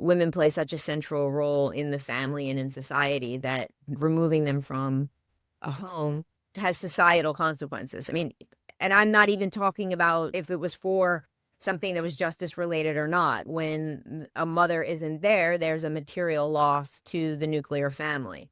women play such a central role in the family and in society that removing them from a home has societal consequences. I mean, and I'm not even talking about if it was for something that was justice related or not. When a mother isn't there, there's a material loss to the nuclear family.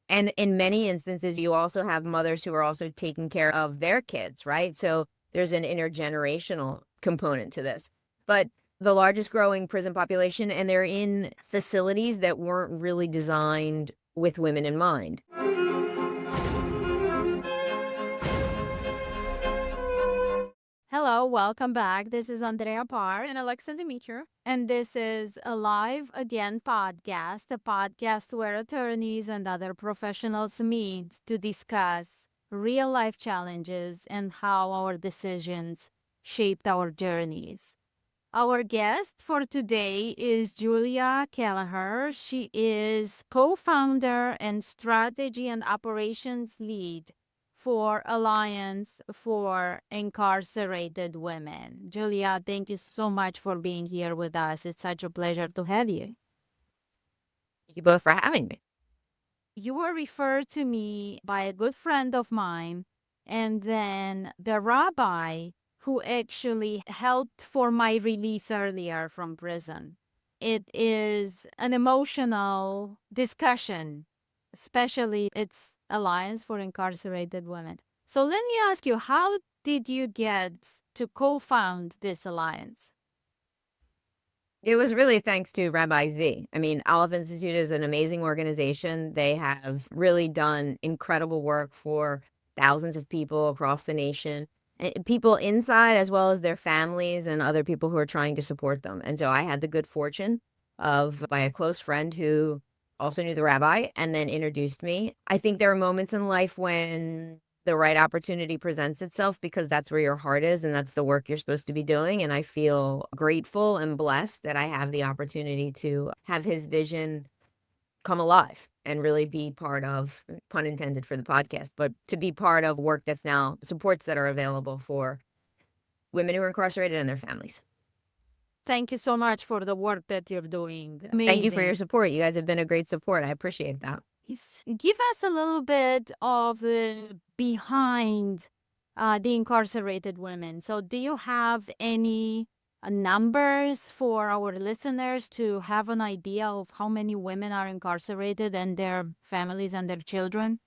And in many instances, you also have mothers who are also taking care of their kids, right? So there's an intergenerational component to this. But the largest growing prison population, and they're in facilities that weren't really designed with women in mind. Hello, welcome back. This is Andreea Parc And Alexa Dumitru. and this is Alive.Again podcast, a podcast where attorneys and other professionals meet to discuss real life challenges and how our decisions shaped our journeys. Our guest for today is Julia Keleher. She is co-founder and strategy and operations lead for Alliance for Incarcerated Women. Julia, thank you so much for being here with us. It's such a pleasure to have you. Thank you both for having me. You were referred to me by a good friend of mine, and then the rabbi who actually helped for my release earlier from prison. It is an emotional discussion, especially its Alliance for Incarcerated Women. So let me ask you, how did you get to co-found this alliance? It was really thanks to Rabbi Z. I mean, Aleph Institute is an amazing organization. They have really done incredible work for thousands of people across the nation, people inside as well as their families and other people who are trying to support them. And so I had the good fortune of by a close friend who also knew the rabbi and then introduced me. I think there are moments in life when the right opportunity presents itself because that's where your heart is and that's the work you're supposed to be doing. And I feel grateful and blessed that I have the opportunity to have his vision come alive and really be part of, pun intended for the podcast, but to be part of work that's now supports that are available for women who are incarcerated and their families. Thank you so much for the work that you're doing. Thank you for your Amazing. support. You guys have been a great support. I appreciate that. Give us a little bit of the behind the incarcerated women. So, do you have any numbers for our listeners to have an idea of how many women are incarcerated and their families and their children?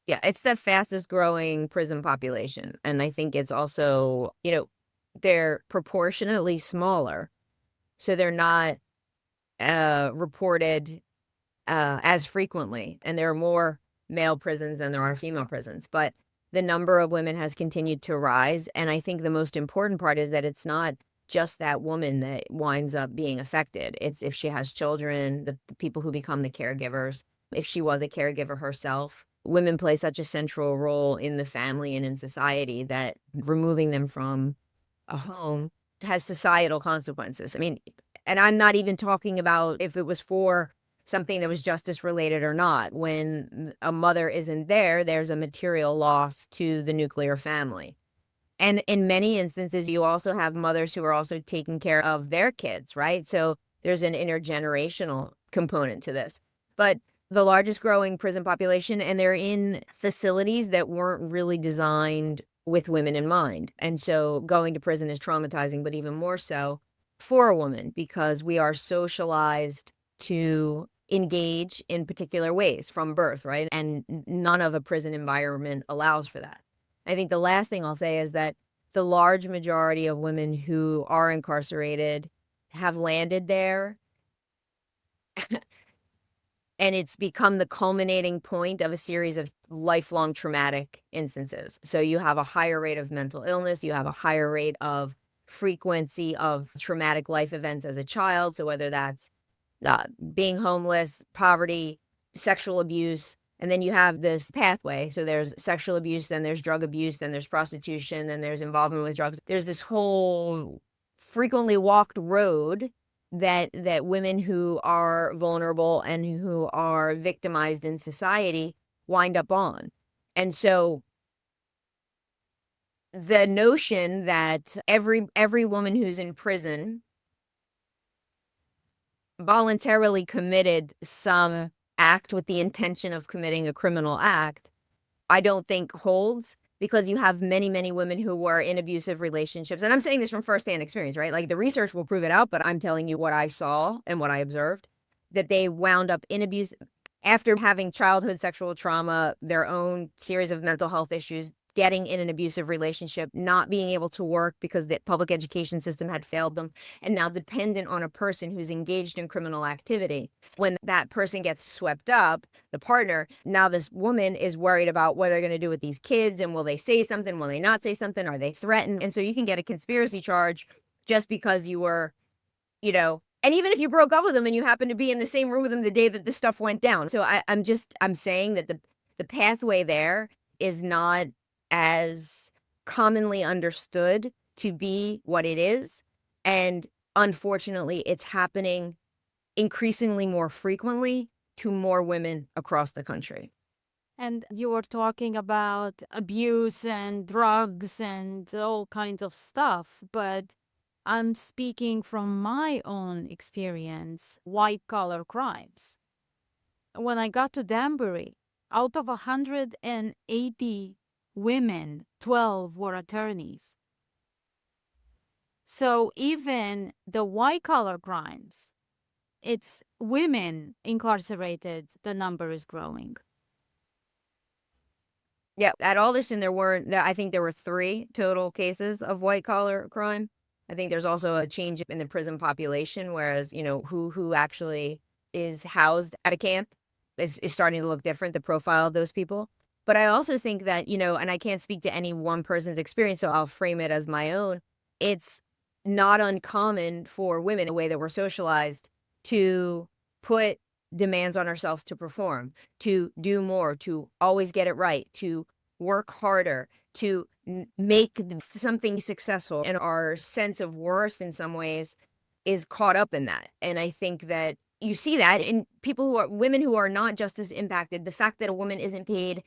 Yeah, it's the fastest growing prison population. And I think it's also, they're proportionately smaller. So they're not reported as frequently. And there are more male prisons than there are female prisons. But the number of women has continued to rise. And I think the most important part is that it's not just that woman that winds up being affected. It's if she has children, the people who become the caregivers, if she was a caregiver herself. Women play such a central role in the family and in society that removing them from a home has societal consequences. I mean, and I'm not even talking about if it was for something that was justice related or not. When a mother isn't there, there's a material loss to the nuclear family. And in many instances, you also have mothers who are also taking care of their kids, right? So there's an intergenerational component to this. But the largest growing prison population, and they're in facilities that weren't really designed with women in mind. And so going to prison is traumatizing, but even more so for a woman because we are socialized to engage in particular ways from birth, right? And none of a prison environment allows for that. I think the last thing I'll say is that the large majority of women who are incarcerated have landed there and it's become the culminating point of a series of lifelong traumatic instances. So you have a higher rate of mental illness, you have a higher rate of frequency of traumatic life events as a child. So whether that's being homeless, poverty, sexual abuse, and then you have this pathway. So there's sexual abuse, then there's drug abuse, then there's prostitution, then there's involvement with drugs. There's this whole frequently walked road that women who are vulnerable and who are victimized in society wind up on. And so the notion that every woman who's in prison voluntarily committed some act with the intention of committing a criminal act, I don't think holds, because you have many, many women who were in abusive relationships. And I'm saying this from firsthand experience, right? Like, the research will prove it out, but I'm telling you what I saw and what I observed, that they wound up in abuse after having childhood sexual trauma, their own series of mental health issues, getting in an abusive relationship, not being able to work because the public education system had failed them, and now dependent on a person who's engaged in criminal activity. When that person gets swept up, the partner, now this woman is worried about what they're going to do with these kids, and will they say something? Will they not say something? Are they threatened? And so you can get a conspiracy charge just because you were, and even if you broke up with them and you happen to be in the same room with them the day that this stuff went down. So I'm saying that the pathway there is not as commonly understood to be what it is. And unfortunately, it's happening increasingly more frequently to more women across the country. And you were talking about abuse and drugs and all kinds of stuff, but I'm speaking from my own experience, white collar crimes. When I got to Danbury, out of 180 women, 12 were attorneys. So even the white collar crimes, it's women incarcerated, the number is growing. Yeah, at Alderson, I think there were 3 total cases of white collar crime. I think there's also a change in the prison population, whereas, who actually is housed at a camp is starting to look different, the profile of those people. But I also think that, and I can't speak to any one person's experience, so I'll frame it as my own. It's not uncommon for women, the way that we're socialized, to put demands on ourselves to perform, to do more, to always get it right, to work harder, to make something successful. And our sense of worth in some ways is caught up in that. And I think that you see that in women who are not justice impacted, the fact that a woman isn't paid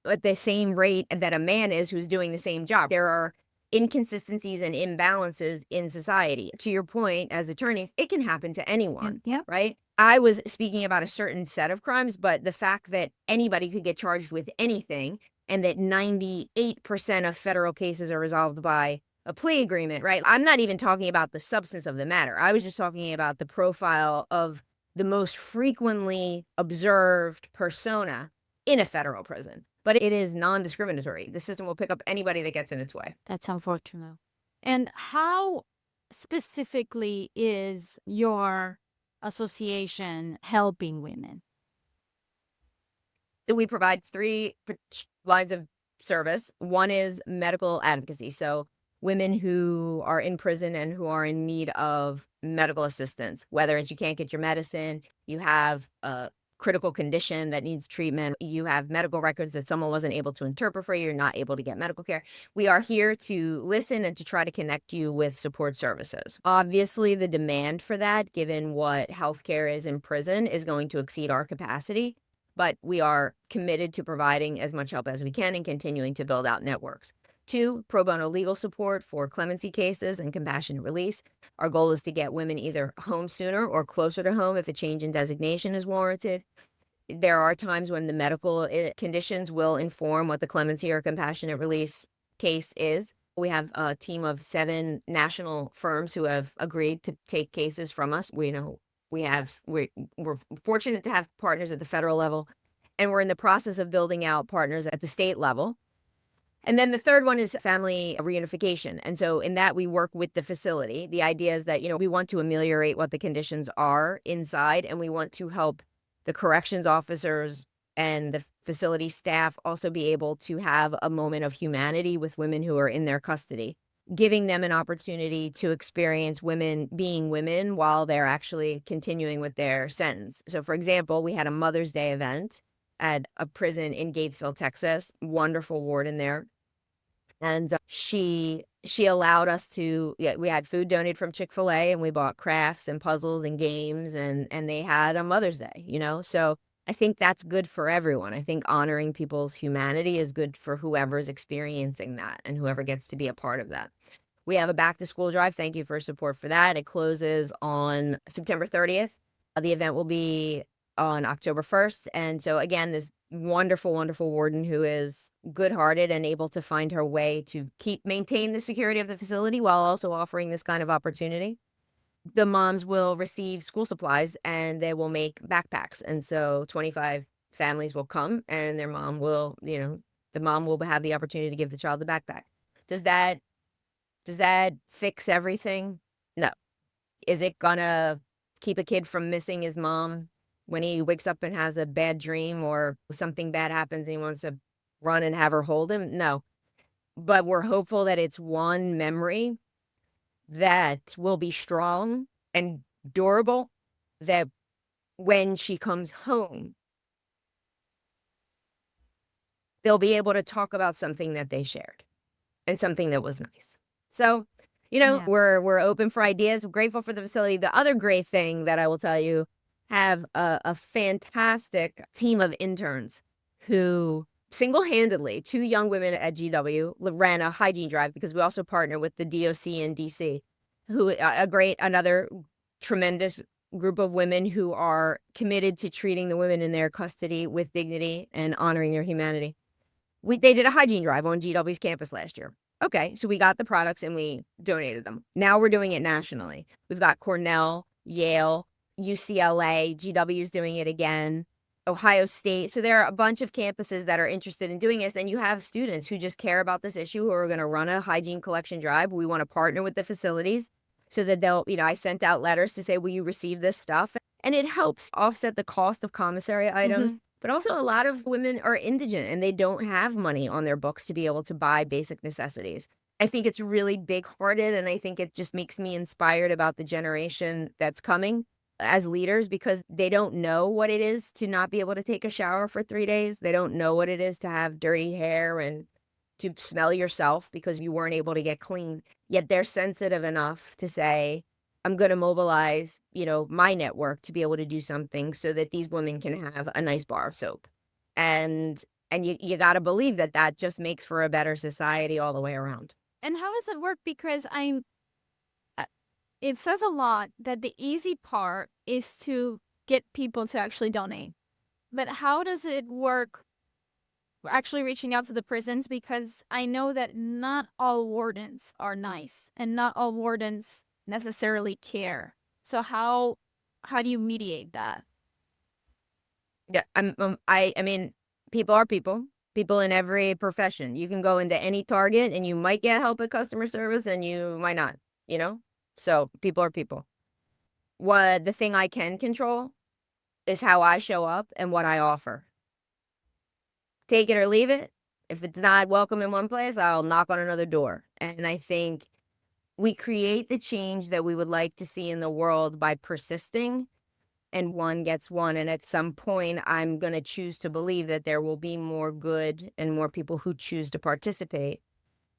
at the same rate that a man is who's doing the same job. There are inconsistencies and imbalances in society. To your point, as attorneys, it can happen to anyone, Yeah. right? I was speaking about a certain set of crimes, but the fact that anybody could get charged with anything and that 98% of federal cases are resolved by a plea agreement, right? I'm not even talking about the substance of the matter. I was just talking about the profile of the most frequently observed persona in a federal prison. But it is non-discriminatory. The system will pick up anybody that gets in its way. That's unfortunate. And how specifically is your association helping women? We provide 3 lines of service. One is medical advocacy. So women who are in prison and who are in need of medical assistance, whether it's you can't get your medicine, you have a critical condition that needs treatment, you have medical records that someone wasn't able to interpret for you, you're not able to get medical care. We are here to listen and to try to connect you with support services. Obviously, the demand for that, given what healthcare is in prison, is going to exceed our capacity. But we are committed to providing as much help as we can and continuing to build out networks. 2, pro bono legal support for clemency cases and compassionate release. Our goal is to get women either home sooner or closer to home if a change in designation is warranted. There are times when the medical conditions will inform what the clemency or compassionate release case is. We have a team of 7 national firms who have agreed to take cases from us. We're fortunate to have partners at the federal level, and we're in the process of building out partners at the state level. And then the third one is family reunification. And so in that, we work with the facility. The idea is that, we want to ameliorate what the conditions are inside, and we want to help the corrections officers and the facility staff also be able to have a moment of humanity with women who are in their custody, giving them an opportunity to experience women being women while they're actually continuing with their sentence. So, for example, we had a Mother's Day event at a prison in Gatesville, Texas. Wonderful warden there. And she allowed us to, we had food donated from Chick-fil-A, and we bought crafts and puzzles and games, and they had a Mother's Day, So I think that's good for everyone. I think honoring people's humanity is good for whoever's experiencing that and whoever gets to be a part of that. We have a back to school drive. Thank you for support for that. It closes on September 30th. The event will be on October 1st. And so, again, this wonderful, wonderful warden who is good-hearted and able to find her way to maintain the security of the facility while also offering this kind of opportunity. The moms will receive school supplies and they will make backpacks. And so 25 families will come and their mom will, the mom will have the opportunity to give the child the backpack. Does that fix everything? No. Is it gonna keep a kid from missing his mom when he wakes up and has a bad dream or something bad happens and he wants to run and have her hold him? No. But we're hopeful that it's one memory that will be strong and durable, that when she comes home, they'll be able to talk about something that they shared and something that was nice. So, Yeah. we're open for ideas. I'm grateful for the facility. The other great thing that I will tell you, have a fantastic team of interns who single-handedly, 2 young women at GW ran a hygiene drive because we also partner with the DOC in DC, who another tremendous group of women who are committed to treating the women in their custody with dignity and honoring their humanity. They did a hygiene drive on GW's campus last year. Okay, so we got the products and we donated them. Now we're doing it nationally. We've got Cornell, Yale, UCLA, GW's doing it again, Ohio State. So there are a bunch of campuses that are interested in doing this, and you have students who just care about this issue who are going to run a hygiene collection drive. We want to partner with the facilities so that they'll, I sent out letters to say, will you receive this stuff? And it helps offset the cost of commissary items. But also a lot of women are indigent and they don't have money on their books to be able to buy basic necessities. I think it's really big-hearted, and I think it just makes me inspired about the generation that's coming as leaders, because they don't know what it is to not be able to take a shower for 3 days. They don't know what it is to have dirty hair and to smell yourself because you weren't able to get clean. Yet they're sensitive enough to say, I'm going to mobilize, my network to be able to do something so that these women can have a nice bar of soap. And you got to believe that just makes for a better society all the way around. And how does it work? Because it says a lot that the easy part is to get people to actually donate. But how does it work actually reaching out to the prisons? Because I know that not all wardens are nice and not all wardens necessarily care. So how do you mediate that? Yeah, I mean, people are people. People in every profession. You can go into any Target and you might get help at customer service and you might not, you know? So people are people. What the thing I can control is how I show up and what I offer. Take it or leave it. If it's not welcome in one place, I'll knock on another door. And I think we create the change that we would like to see in the world by persisting, and one gets one. And at some point, I'm going to choose to believe that there will be more good and more people who choose to participate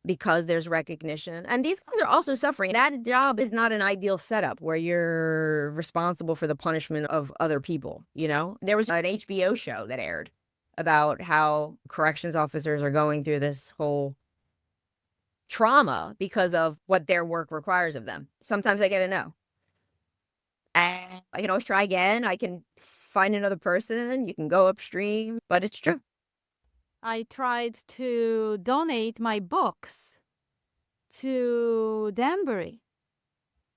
because there's recognition. And these guys are also suffering. That job is not an ideal setup where you're responsible for the punishment of other people, There was an HBO show that aired about how corrections officers are going through this whole trauma because of what their work requires of them. Sometimes I get a no. And I can always try again. I can find another person. You can go upstream, but it's true. I tried to donate my books to Danbury,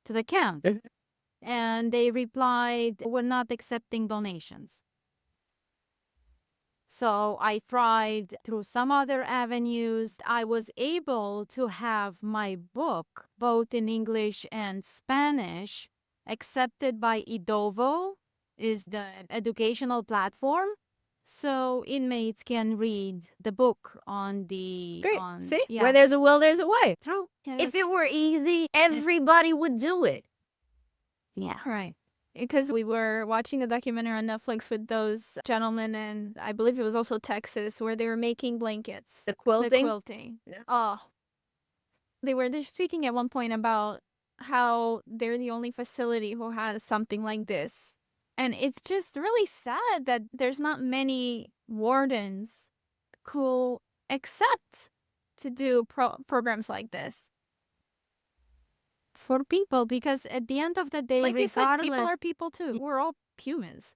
to the camp. Mhm. And they replied, we're not accepting donations. So I tried through some other avenues. I was able to have my book, both in English and Spanish, accepted by Idovo, is the educational platform. So inmates can read the book on the Great. on See? yeah. Where there's a will, there's a way. True. Yeah, If that's- it were easy, everybody would do it. yeah. Right. Because we were watching a documentary on Netflix with those gentlemen, and I believe it was also Texas, where they were making blankets. The quilting. The quilting. Yeah. Oh. They're speaking at one point about how they're the only facility who has something like this. And it's just really sad that there's not many wardens who accept to do programs like this. for people, because at the end of the day, Like you said, people regardless, are people too. We're all humans.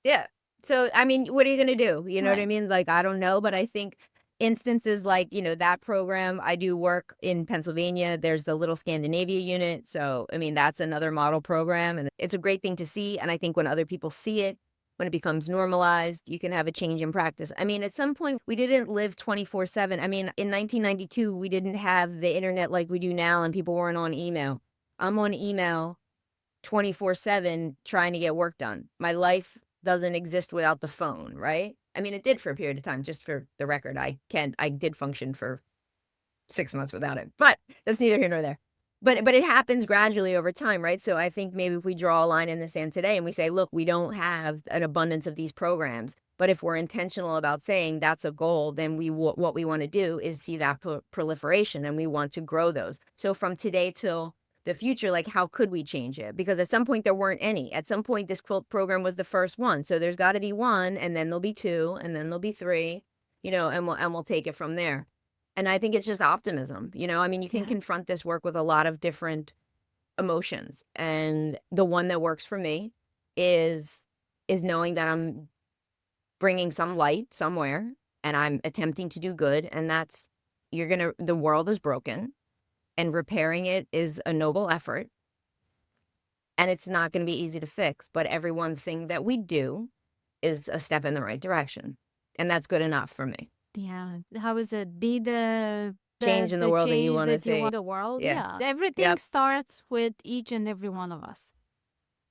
Yeah. So, I mean, what are you gonna do? You know what I right. mean? Like, I don't know, but I think instances like, that program, I do work in Pennsylvania. There's the Little Scandinavia unit. So, I mean, that's another model program, and it's a great thing to see. And I think when other people see it, when it becomes normalized, you can have a change in practice. I mean, at some point, we didn't live 24/7. I mean, in 1992, we didn't have the internet like we do now, and people weren't on email. I'm on email 24/7 trying to get work done. My life doesn't exist without the phone, right? I mean, it did for a period of time, just for the record. I did function for 6 months without it, but that's neither here nor there. But it happens gradually over time, right? So I think maybe if we draw a line in the sand today and we say, "Look, we don't have an abundance of these programs," but if we're intentional about saying that's a goal, then what we wanna do is see that proliferation, and we want to grow those. So from today till the future, like, how could we change it? Because at some point, there weren't any. At some point, this quilt program was the first one, so there's gotta be 1, and then there'll be 2, and then there'll be 3, and we'll take it from there. And I think it's just optimism, I mean, you can Yeah. confront this work with a lot of different emotions, and the one that works for me is knowing that I'm bringing some light somewhere, and I'm attempting to do good, and that's the world is broken, and repairing it is a noble effort, and it's not gonna be easy to fix, but every one thing that we do is a step in the right direction, and that's good enough for me. Yeah. How is it? Be the Change in the the world that you change wanna that you see. want the world. Yeah. Yeah. Everything Yep. starts with each and every one of us.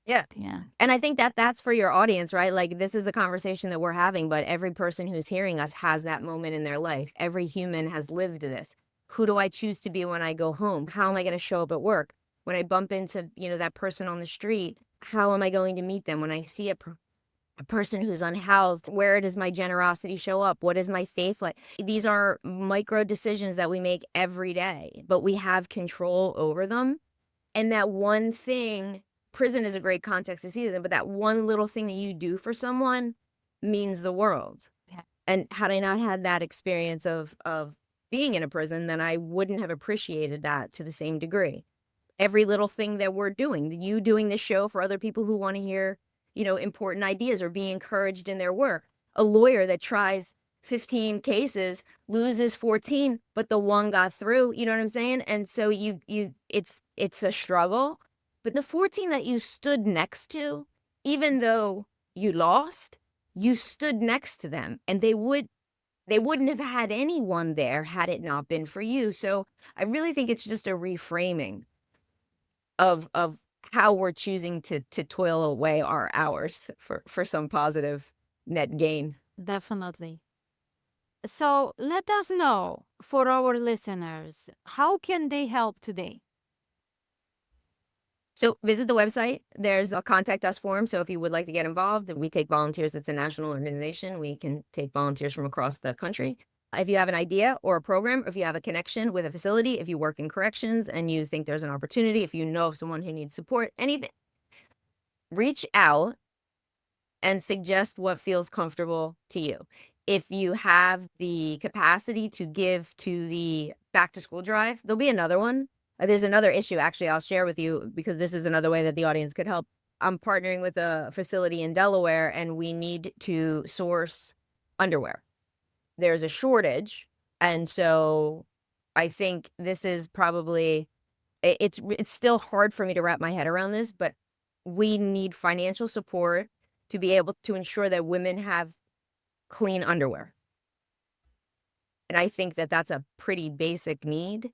Yeah. Yeah. And I think that that's for your audience, right? Like, this is a conversation that we're having, but every person who's hearing us has that moment in their life. Every human has lived this. Who do I choose to be when I go home? How am I going to show up at work? When I bump into, that person on the street, how am I going to meet them? When I see a person who's unhoused, where does my generosity show up? What is my faith like? These are micro decisions that we make every day, but we have control over them. And that one thing, prison is a great context to see this in, but that one little thing that you do for someone means the world. Yeah. And had I not had that experience of being in a prison, then I wouldn't have appreciated that to the same degree. Every little thing that we're doing, you doing this show for other people who want to hear, important ideas or be encouraged in their work. A lawyer that tries 15 cases, loses 14, but the one got through, you know what I'm saying? And so it's a struggle, but the 14 that you stood next to, even though you lost, you stood next to them, and they wouldn't have had anyone there had it not been for you. So I really think it's just a reframing of how we're choosing to toil away our hours for some positive net gain. Definitely. So let us know, for our listeners, how can they help today? So visit the website. There's a contact us form. So if you would like to get involved, we take volunteers. It's a national organization. We can take volunteers from across the country. If you have an idea or a program, if you have a connection with a facility, if you work in corrections and you think there's an opportunity, if you know of someone who needs support, anything, reach out and suggest what feels comfortable to you. If you have the capacity to give to the back to school drive, there'll be another one. There's another issue, actually, I'll share with you because this is another way that the audience could help. I'm partnering with a facility in Delaware, and we need to source underwear. There's a shortage, and so I think this is probably it's still hard for me to wrap my head around this, but we need financial support to be able to ensure that women have clean underwear. And I think that that's a pretty basic need.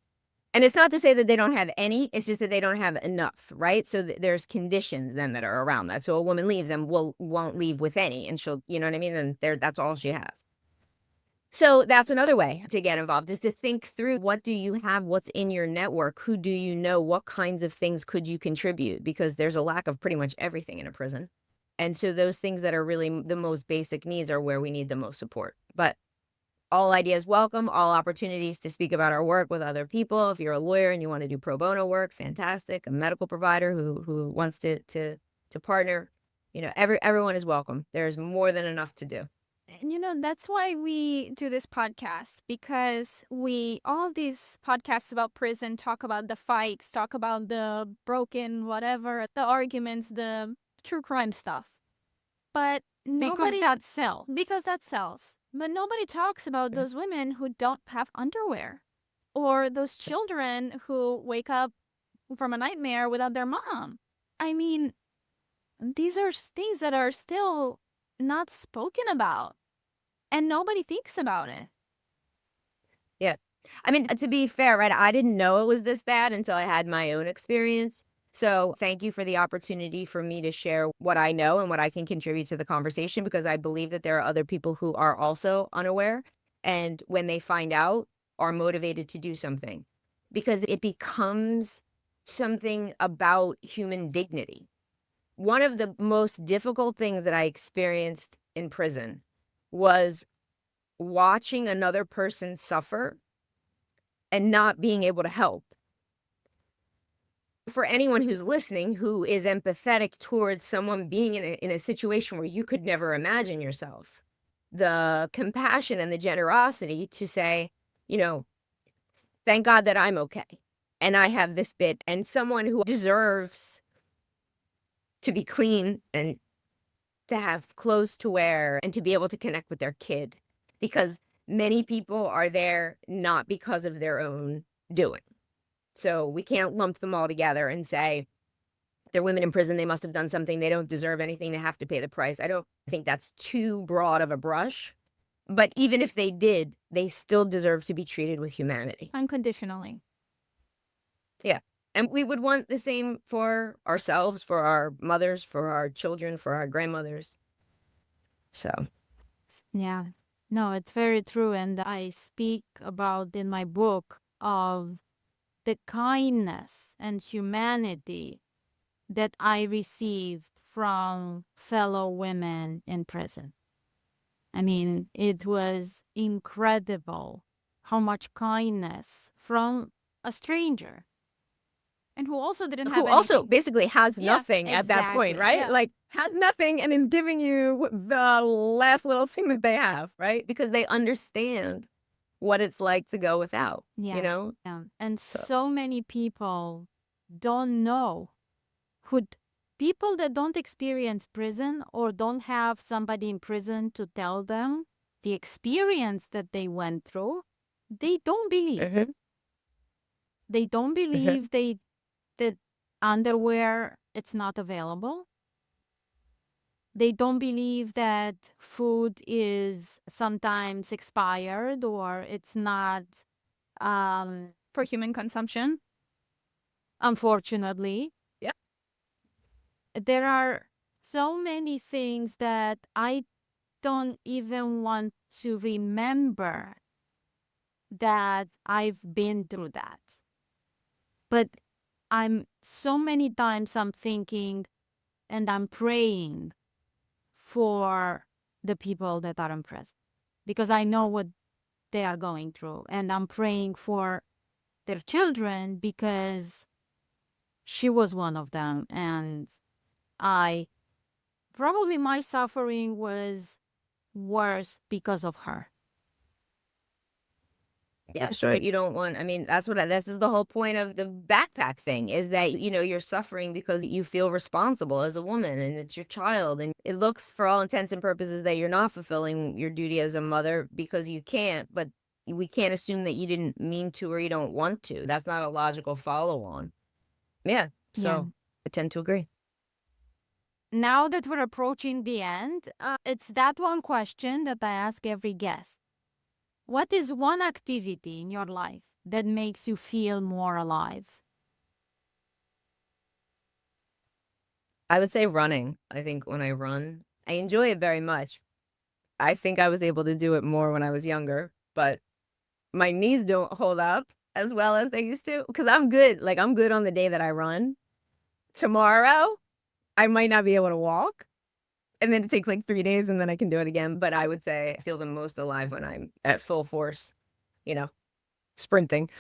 And it's not to say that they don't have any, it's just that they don't have enough, right? So there's conditions then that are around that. So a woman leaves and won't leave with any, and she'll, you know what I mean? And that's all she has. So that's another way to get involved, is to think through, what do you have, what's in your network, who do you know, what kinds of things could you contribute? Because there's a lack of pretty much everything in a prison. And so those things that are really the most basic needs are where we need the most support. But all ideas welcome, all opportunities to speak about our work with other people. If you're a lawyer and you want to do pro bono work, fantastic. A medical provider who wants to partner, everyone is welcome. There's more than enough to do. And that's why we do this podcast, because all of these podcasts about prison talk about the fights, talk about the broken whatever, the arguments, the true crime stuff. But Because that sells. because that sells. But nobody talks about those women who don't have underwear, or those children who wake up from a nightmare without their mom. I mean, these are things that are still not spoken about, and nobody thinks about it. Yeah. I mean, to be fair, right, I didn't know it was this bad until I had my own experience. So thank you for the opportunity for me to share what I know and what I can contribute to the conversation, because I believe that there are other people who are also unaware, and when they find out, are motivated to do something, because it becomes something about human dignity. One of the most difficult things that I experienced in prison was watching another person suffer and not being able to help. For anyone who's listening who is empathetic towards someone being in a situation where you could never imagine yourself, the compassion and the generosity to say, you know, thank God that I'm okay and I have this bit, and someone who deserves to be clean and to have clothes to wear and to be able to connect with their kid, because many people are there not because of their own doing. So we can't lump them all together and say they're women in prison, they must have done something, they don't deserve anything, they have to pay the price. I don't think that's too broad of a brush. But even if they did, they still deserve to be treated with humanity. Unconditionally. Yeah. And we would want the same for ourselves, for our mothers, for our children, for our grandmothers. So, Yeah. No, it's very true. And I speak about in my book of the kindness and humanity that I received from fellow women in prison. I mean, it was incredible how much kindness from a stranger. And who also didn't have who also anything. basically has Yeah, nothing at that point, exactly. right? Yeah. Like, has nothing and is giving you the last little thing that they have, right? Because they understand what it's like to go without, Yeah. you know? Yeah. And so many people don't know who people that don't experience prison or don't have somebody in prison to tell them the experience that they went through, they don't believe. Mhm. They don't believe that underwear it's not available. They don't believe that food is sometimes expired or it's not For human consumption. unfortunately. Yeah. There are so many things that I don't even want to remember that I've been through that. But I'm so many times I'm thinking and I'm praying for the people that are in prison because I know what they are going through. And I'm praying for their children because she was one of them. And I probably my suffering was worse because of her. Yeah, sure. You don't want, I mean, this is the whole point of the backpack thing, is that, you're suffering because you feel responsible as a woman and it's your child. And it looks, for all intents and purposes, that you're not fulfilling your duty as a mother because you can't, but we can't assume that you didn't mean to or you don't want to. That's not a logical follow on. Yeah. Yeah. So I tend to agree. Now that we're approaching the end, it's that one question that I ask every guest. What is one activity in your life that makes you feel more alive? I would say running. I think when I run, I enjoy it very much. I think I was able to do it more when I was younger, but my knees don't hold up as well as they used to, because I'm good. Like, I'm good on the day that I run. Tomorrow, I might not be able to walk, and then it takes like 3 days, and then I can do it again. But I would say I feel the most alive when I'm at full force, you know, sprinting.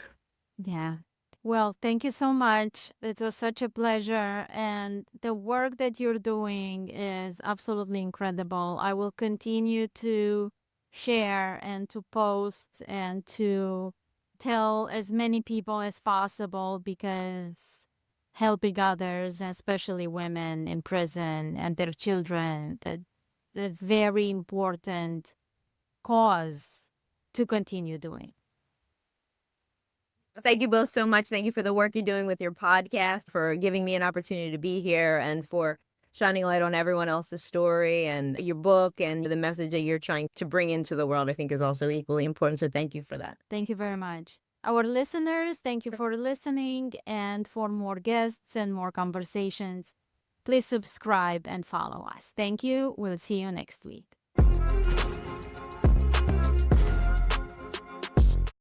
Yeah. Well, thank you so much. It was such a pleasure. And the work that you're doing is absolutely incredible. I will continue to share and to post and to tell as many people as possible because helping others, especially women in prison and their children, a very important cause to continue doing. Thank you both so much. Thank you for the work you're doing with your podcast, for giving me an opportunity to be here, and for shining light on everyone else's story. And your book and the message that you're trying to bring into the world, I think, is also equally important. So thank you for that. Thank you very much. Our listeners, thank you for listening. And for more guests and more conversations, please subscribe and follow us. Thank you. We'll see you next week.